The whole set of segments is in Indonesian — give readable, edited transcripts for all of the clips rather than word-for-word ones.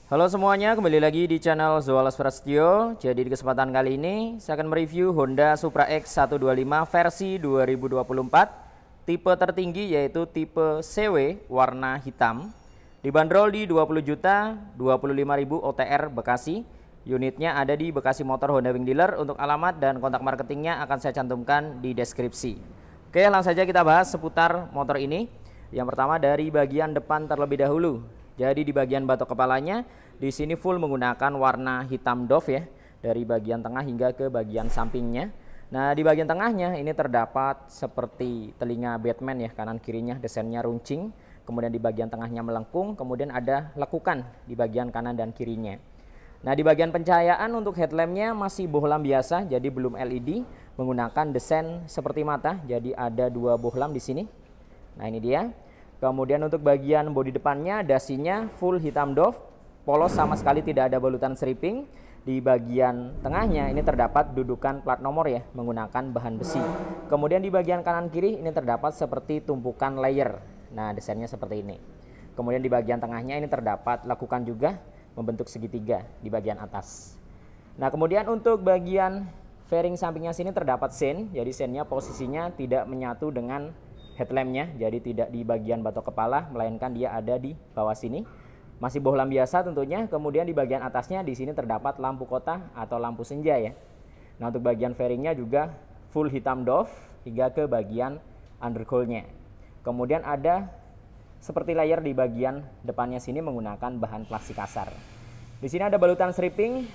Halo semuanya, kembali lagi di channel Zoales Prasetyo. Jadi di kesempatan kali ini saya akan mereview Honda Supra X125 versi 2024, tipe tertinggi yaitu tipe CW warna hitam. Dibanderol di 20 juta 25.000 OTR Bekasi. Unitnya ada di Bekasi Motor Honda Wing Dealer. Untuk alamat dan kontak marketingnya akan saya cantumkan di deskripsi. Oke, langsung saja kita bahas seputar motor ini. Yang pertama dari bagian depan terlebih dahulu. Jadi di bagian batok kepalanya di sini full menggunakan warna hitam doff ya, dari bagian tengah hingga ke bagian sampingnya. Nah, di bagian tengahnya ini terdapat seperti telinga Batman ya, kanan kirinya desainnya runcing, kemudian di bagian tengahnya melengkung, kemudian ada lekukan di bagian kanan dan kirinya. Nah, di bagian pencahayaan untuk headlampnya masih bohlam biasa, jadi belum LED, menggunakan desain seperti mata, jadi ada dua bohlam di sini. Nah, ini dia. Kemudian untuk bagian bodi depannya dasinya full hitam doff, polos sama sekali tidak ada balutan stripping. Di bagian tengahnya ini terdapat dudukan plat nomor ya, menggunakan bahan besi. Kemudian di bagian kanan kiri ini terdapat seperti tumpukan layer. Nah, desainnya seperti ini. Kemudian di bagian tengahnya ini terdapat lekukan juga membentuk segitiga di bagian atas. Nah, kemudian untuk bagian fairing sampingnya sini terdapat sein. Jadi seinnya posisinya tidak menyatu dengan headlampnya, jadi tidak di bagian batok kepala, melainkan dia ada di bawah sini. Masih bohlam biasa tentunya. Kemudian di bagian atasnya di sini terdapat lampu kota atau lampu senja ya. Nah, untuk bagian fairingnya juga full hitam doff hingga ke bagian undercoilnya. Kemudian ada seperti layer di bagian depannya sini menggunakan bahan plastik kasar. Di sini ada balutan stripping,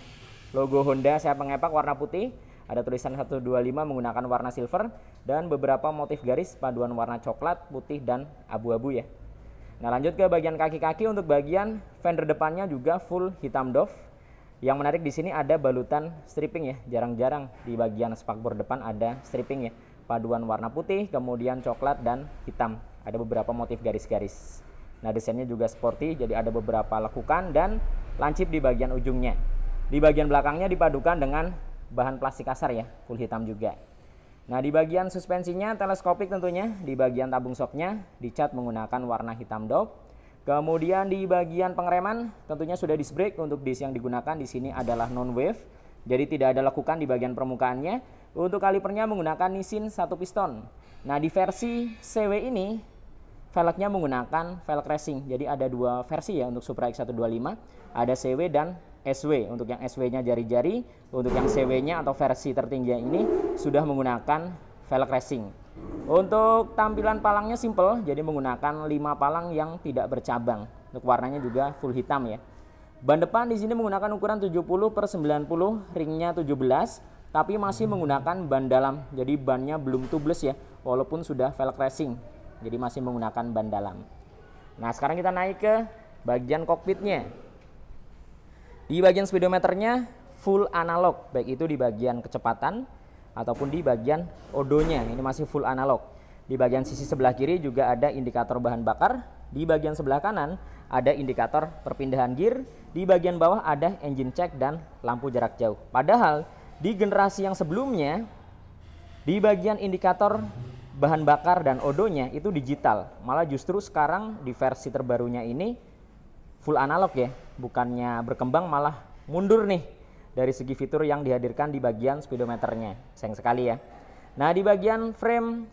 logo Honda sayap pengepak warna putih. Ada tulisan 125 menggunakan warna silver dan beberapa motif garis paduan warna coklat, putih, dan abu-abu ya. Nah, lanjut ke bagian kaki-kaki. Untuk bagian fender depannya juga full hitam doff. Yang menarik di sini ada balutan stripping ya. Jarang-jarang di bagian spakbor depan ada stripping ya. Paduan warna putih, kemudian coklat dan hitam. Ada beberapa motif garis-garis. Nah, desainnya juga sporty, jadi ada beberapa lekukan dan lancip di bagian ujungnya. Di bagian belakangnya dipadukan dengan bahan plastik kasar ya, full hitam juga. Nah, di bagian suspensinya teleskopik tentunya. Di bagian tabung shocknya dicat menggunakan warna hitam doff. Kemudian di bagian pengereman tentunya sudah disc brake. Untuk disc yang digunakan di sini adalah non wave, jadi tidak ada lekukan di bagian permukaannya. Untuk kalipernya menggunakan Nissin 1 piston. Nah, di versi CW ini velgnya menggunakan velg racing. Jadi ada dua versi ya untuk Supra X125, ada CW dan SW. Untuk yang SW-nya jari-jari, untuk yang CW-nya atau versi tertinggi ini sudah menggunakan velg racing. Untuk tampilan palangnya simple, jadi menggunakan 5 palang yang tidak bercabang. Untuk warnanya juga full hitam ya. Ban depan di sini menggunakan ukuran 70/90, ringnya 17, tapi masih menggunakan ban dalam. Jadi bannya belum tubeless ya, walaupun sudah velg racing. Jadi masih menggunakan ban dalam. Nah, sekarang kita naik ke bagian kokpitnya. Di bagian speedometernya full analog, baik itu di bagian kecepatan ataupun di bagian odonya. Ini masih full analog. Di bagian sisi sebelah kiri juga ada indikator bahan bakar. Di bagian sebelah kanan ada indikator perpindahan gear. Di bagian bawah ada engine check dan lampu jarak jauh. Padahal di generasi yang sebelumnya di bagian indikator bahan bakar dan odonya itu digital. Malah justru sekarang di versi terbarunya ini full analog ya, bukannya berkembang malah mundur nih dari segi fitur yang dihadirkan di bagian speedometernya. Sayang sekali ya. Nah, di bagian frame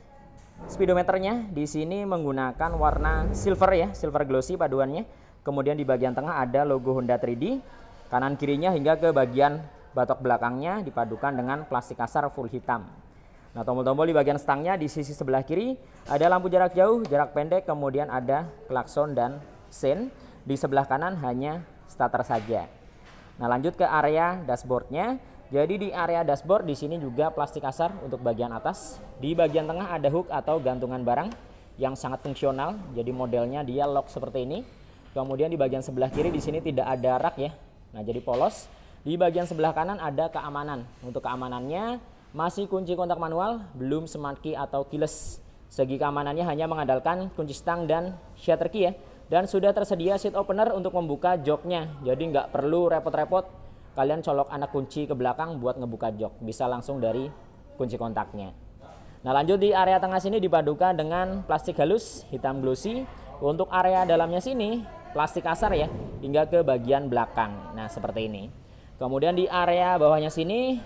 speedometernya di sini menggunakan warna silver ya, silver glossy paduannya. Kemudian di bagian tengah ada logo Honda 3D, kanan kirinya hingga ke bagian batok belakangnya dipadukan dengan plastik kasar full hitam. Nah, tombol-tombol di bagian stangnya di sisi sebelah kiri ada lampu jarak jauh, jarak pendek, kemudian ada klakson dan sein. Di sebelah kanan hanya starter saja. Nah, lanjut ke area dashboardnya. Jadi di area dashboard di sini juga plastik kasar untuk bagian atas. Di bagian tengah ada hook atau gantungan barang yang sangat fungsional. Jadi modelnya dia lock seperti ini. Kemudian di bagian sebelah kiri di sini tidak ada rak ya. Nah, jadi polos. Di bagian sebelah kanan ada keamanan. Untuk keamanannya masih kunci kontak manual, belum smart key atau keyless. Segi keamanannya hanya mengandalkan kunci stang dan shutter key ya. Dan sudah tersedia seat opener untuk membuka joknya. Jadi nggak perlu repot-repot kalian colok anak kunci ke belakang buat ngebuka jok. Bisa langsung dari kunci kontaknya. Nah, lanjut di area tengah sini dipadukan dengan plastik halus hitam glossy. Untuk area dalamnya sini plastik kasar ya hingga ke bagian belakang. Nah, seperti ini. Kemudian di area bawahnya sini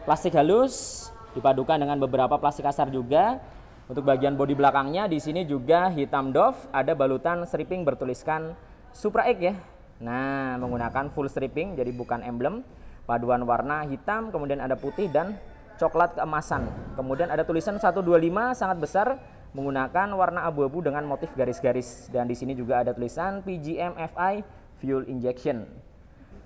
plastik halus dipadukan dengan beberapa plastik kasar juga. Untuk bagian bodi belakangnya di sini juga hitam doff, ada balutan stripping bertuliskan Supra X ya. Nah, menggunakan full stripping jadi bukan emblem. Paduan warna hitam, kemudian ada putih dan coklat keemasan. Kemudian ada tulisan 125 sangat besar menggunakan warna abu-abu dengan motif garis-garis, dan di sini juga ada tulisan PGM FI fuel injection.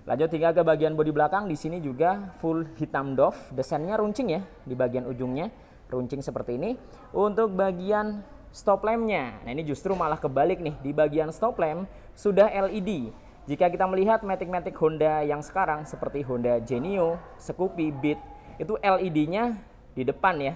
Lanjut hingga ke bagian bodi belakang, di sini juga full hitam doff, desainnya runcing ya di bagian ujungnya, runcing seperti ini. Untuk bagian stop lampnya, nah ini justru malah kebalik nih, di bagian stop lamp sudah LED. Jika kita melihat Matic-Matic Honda yang sekarang seperti Honda Genio, Scoopy, Beat, itu LED-nya di depan ya,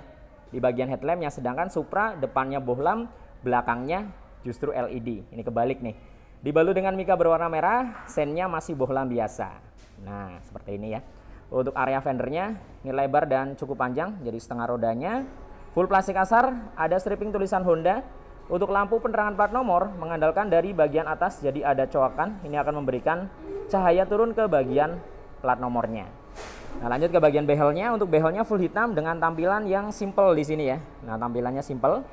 di bagian headlampnya, sedangkan Supra depannya bohlam, belakangnya justru LED. Ini kebalik nih. Dibalut dengan mika berwarna merah, sennya masih bohlam biasa. Nah, seperti ini ya. Untuk area fendernya, ini lebar dan cukup panjang, jadi setengah rodanya. Full plastik kasar, ada stripping tulisan Honda. Untuk lampu penerangan plat nomor mengandalkan dari bagian atas, jadi ada coakan. Ini akan memberikan cahaya turun ke bagian plat nomornya. Nah, lanjut ke bagian behelnya. Untuk behelnya full hitam dengan tampilan yang simple di sini ya. Nah, tampilannya simple.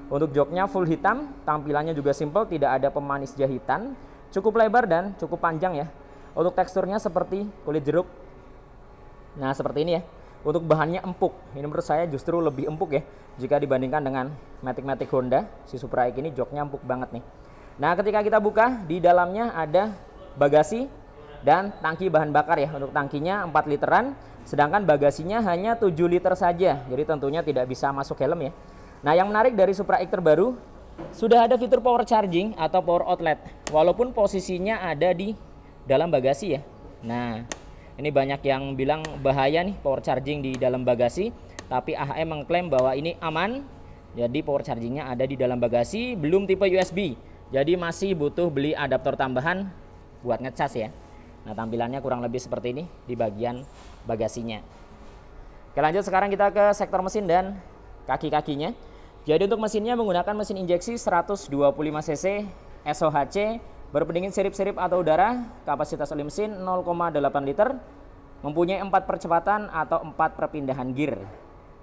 Untuk joknya full hitam, tampilannya juga simple, tidak ada pemanis jahitan. Cukup lebar dan cukup panjang ya. Untuk teksturnya seperti kulit jeruk. Nah, seperti ini ya. Untuk bahannya empuk. Ini menurut saya justru lebih empuk ya jika dibandingkan dengan Matic-Matic Honda. Si Supra X ini joknya empuk banget nih. Nah, ketika kita buka, di dalamnya ada bagasi dan tangki bahan bakar ya. Untuk tangkinya 4 literan, sedangkan bagasinya hanya 7 liter saja. Jadi tentunya tidak bisa masuk helm ya. Nah, yang menarik dari Supra X terbaru, sudah ada fitur power charging atau power outlet, walaupun posisinya ada di dalam bagasi ya. Nah, ini banyak yang bilang bahaya nih power charging di dalam bagasi, tapi AHM mengklaim bahwa ini aman. Jadi power chargingnya ada di dalam bagasi, belum tipe USB. Jadi masih butuh beli adaptor tambahan buat ngecas ya. Nah, tampilannya kurang lebih seperti ini di bagian bagasinya. Oke, lanjut sekarang kita ke sektor mesin dan kaki-kakinya. Jadi untuk mesinnya menggunakan mesin injeksi 125 cc SOHC, berpendingin sirip-sirip atau udara, kapasitas oli mesin 0,8 liter, mempunyai 4 percepatan atau 4 perpindahan gear.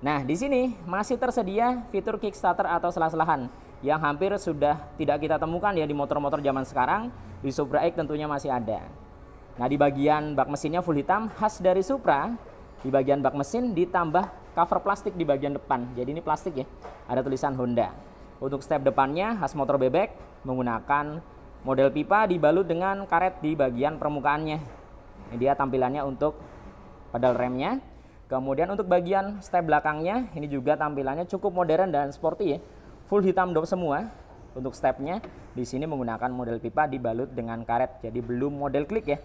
Nah, di sini masih tersedia fitur kickstarter atau selah-selahan yang hampir sudah tidak kita temukan ya di motor-motor zaman sekarang. Di Supra X tentunya masih ada. Nah, di bagian bak mesinnya full hitam khas dari Supra. Di bagian bak mesin ditambah cover plastik di bagian depan. Jadi ini plastik ya. Ada tulisan Honda. Untuk step depannya khas motor bebek menggunakan model pipa dibalut dengan karet di bagian permukaannya. Ini dia tampilannya untuk pedal remnya. Kemudian untuk bagian step belakangnya ini juga tampilannya cukup modern dan sporty ya. Full hitam dop semua. Untuk stepnya di sini menggunakan model pipa dibalut dengan karet. Jadi belum model klik ya.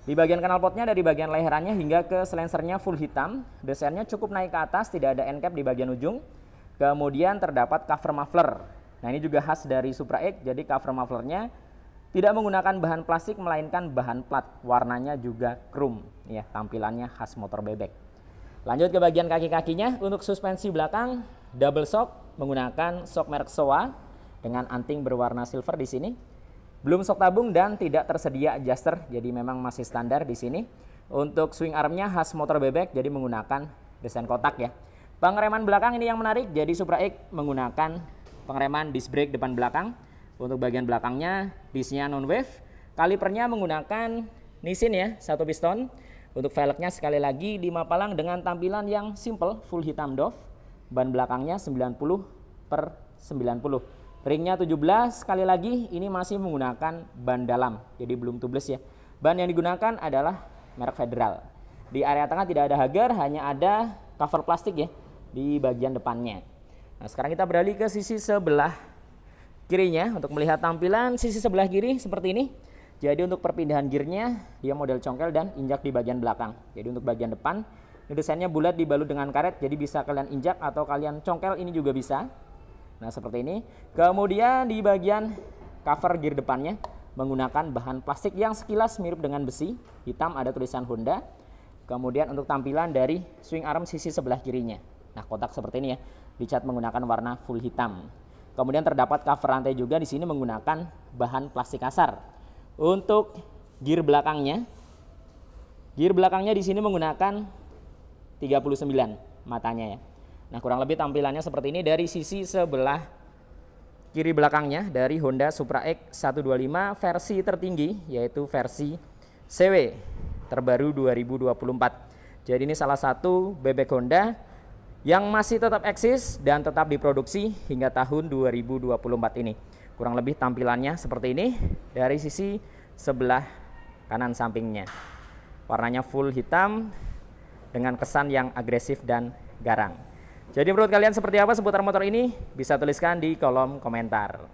Di bagian knalpotnya dari bagian leherannya hingga ke silencernya full hitam. Desainnya cukup naik ke atas, tidak ada end cap di bagian ujung. Kemudian terdapat cover muffler. Nah, ini juga khas dari Supra X. Jadi cover mufflernya tidak menggunakan bahan plastik melainkan bahan plat. Warnanya juga chrome. Ya, tampilannya khas motor bebek. Lanjut ke bagian kaki-kakinya. Untuk suspensi belakang double shock menggunakan shock merek Showa dengan anting berwarna silver di sini. Belum shock tabung dan tidak tersedia adjuster, jadi memang masih standar di sini. Untuk swing armnya khas motor bebek, jadi menggunakan desain kotak ya. Pengereman belakang ini yang menarik, jadi Supra X menggunakan pengereman disc brake depan belakang. Untuk bagian belakangnya discnya non wave, kalipernya menggunakan Nissin ya, 1 piston. Untuk velgnya sekali lagi 5 palang dengan tampilan yang simple, full hitam doff. Ban belakangnya 90/90. Ringnya 17, sekali lagi ini masih menggunakan ban dalam, jadi belum tubeless ya. Ban yang digunakan adalah merek Federal. Di area tengah tidak ada hagar, hanya ada cover plastik ya di bagian depannya. Nah, sekarang kita beralih ke sisi sebelah kirinya untuk melihat tampilan sisi sebelah kiri seperti ini. Jadi untuk perpindahan gearnya dia model congkel dan injak di bagian belakang. Jadi untuk bagian depan ini desainnya bulat dibalut dengan karet, jadi bisa kalian injak atau kalian congkel, ini juga bisa. Nah, seperti ini. Kemudian di bagian cover gear depannya menggunakan bahan plastik yang sekilas mirip dengan besi. Hitam, ada tulisan Honda. Kemudian untuk tampilan dari swing arm sisi sebelah kirinya. Nah, kotak seperti ini ya. Dicat menggunakan warna full hitam. Kemudian terdapat cover rantai juga, di sini menggunakan bahan plastik kasar. Untuk gear belakangnya di sini menggunakan 39 matanya ya. Nah, kurang lebih tampilannya seperti ini dari sisi sebelah kiri belakangnya dari Honda Supra X 125 versi tertinggi, yaitu versi CW terbaru 2024. Jadi ini salah satu bebek Honda yang masih tetap eksis dan tetap diproduksi hingga tahun 2024 ini. Kurang lebih tampilannya seperti ini dari sisi sebelah kanan sampingnya. Warnanya full hitam dengan kesan yang agresif dan garang. Jadi menurut kalian seperti apa seputar motor ini? Bisa tuliskan di kolom komentar.